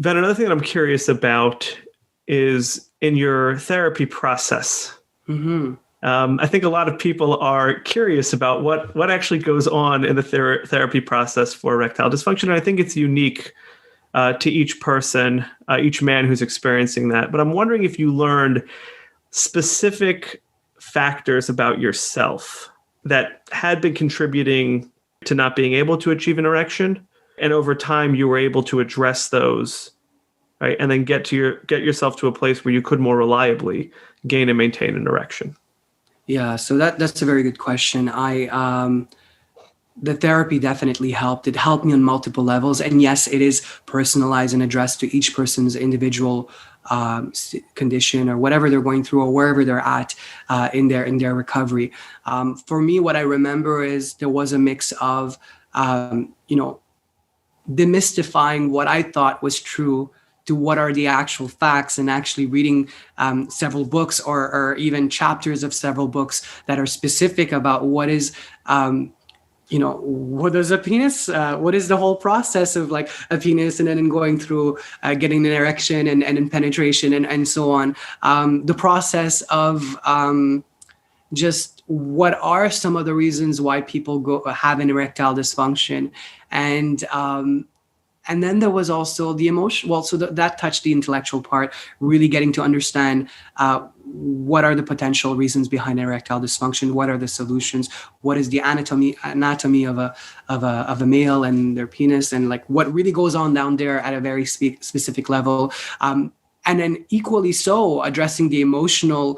Ven, another thing that I'm curious about is in your therapy process. Mm-hmm. I think a lot of people are curious about what actually goes on in the therapy process for erectile dysfunction. And I think it's unique to each person, each man who's experiencing that. But I'm wondering if you learned specific factors about yourself that had been contributing to not being able to achieve an erection. And over time, you were able to address those, right? And then get yourself to a place where you could more reliably gain and maintain an erection. Yeah, so that's a very good question. The therapy definitely helped. It helped me on multiple levels. And yes, it is personalized and addressed to each person's individual condition or whatever they're going through or wherever they're at in their recovery. For me, what I remember is there was a mix of, demystifying what I thought was true to what are the actual facts, and actually reading several books or even chapters of several books that are specific about what is, what is a penis? What is the whole process of like a penis, and then going through getting an erection and penetration and so on. The process of just what are some of the reasons why people have an erectile dysfunction, and then there was also the emotion. Well, so that touched the intellectual part, really getting to understand what are the potential reasons behind erectile dysfunction, what are the solutions, what is the anatomy of a male and their penis, and like what really goes on down there at a very specific level. And then equally so, addressing the emotional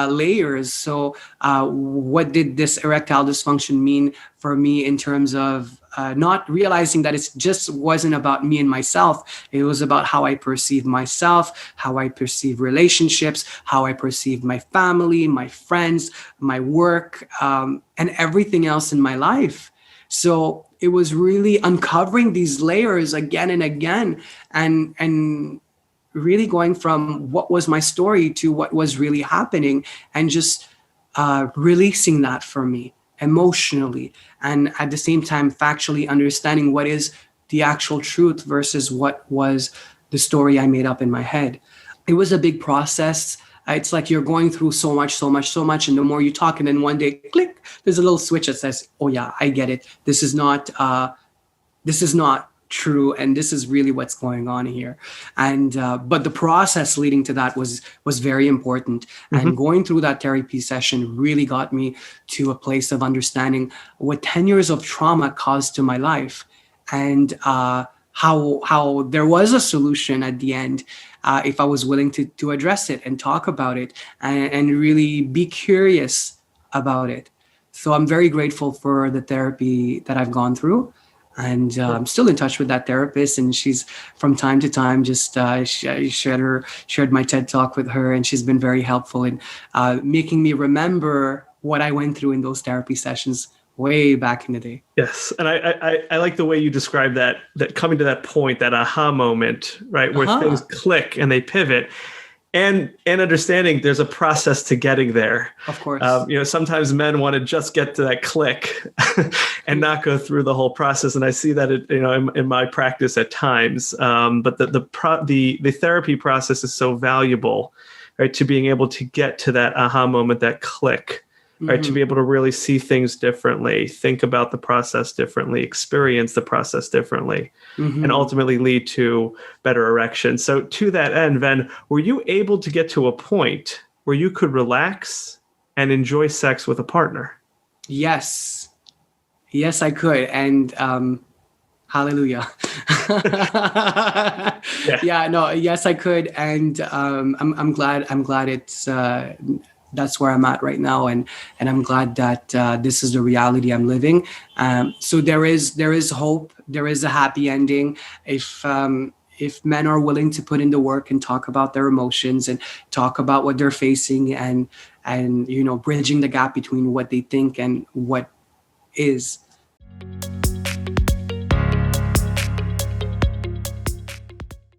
layers. So what did this erectile dysfunction mean for me in terms of not realizing that it just wasn't about me and myself. It was about how I perceive myself, how I perceive relationships, how I perceive my family, my friends, my work, and everything else in my life. So it was really uncovering these layers again and again, and really going from what was my story to what was really happening, and just releasing that for me emotionally, and at the same time factually understanding what is the actual truth versus what was the story I made up in my head. It was a big process. It's like you're going through so much, and the more you talk, and then one day, click, there's a little switch that says, oh yeah, I get it. This is not true, and this is really what's going on here. And but the process leading to that was very important. Mm-hmm. And going through that therapy session really got me to a place of understanding what 10 years of trauma caused to my life, and how there was a solution at the end if I was willing to address it and talk about it and really be curious about it. So I'm very grateful for the therapy that I've gone through. And I'm still in touch with that therapist, and she's from time to time just shared my TED Talk with her, and she's been very helpful in making me remember what I went through in those therapy sessions way back in the day. Yes, and I like the way you describe that coming to that point, that aha moment, right, where things click and they pivot. And understanding there's a process to getting there. Of course. Sometimes men want to just get to that click and not go through the whole process. And I see that, in my practice at times. But the therapy process is so valuable, right? To being able to get to that aha moment, that click, right? Mm-hmm. To be able to really see things differently, think about the process differently, experience the process differently, mm-hmm. and ultimately lead to better erection. So to that end, Ven, were you able to get to a point where you could relax and enjoy sex with a partner? Yes, I could. And hallelujah. Yes, I could. And I'm glad it's that's where I'm at right now, and I'm glad that this is the reality I'm living. So there is hope. There is a happy ending if men are willing to put in the work and talk about their emotions and talk about what they're facing, and bridging the gap between what they think and what is.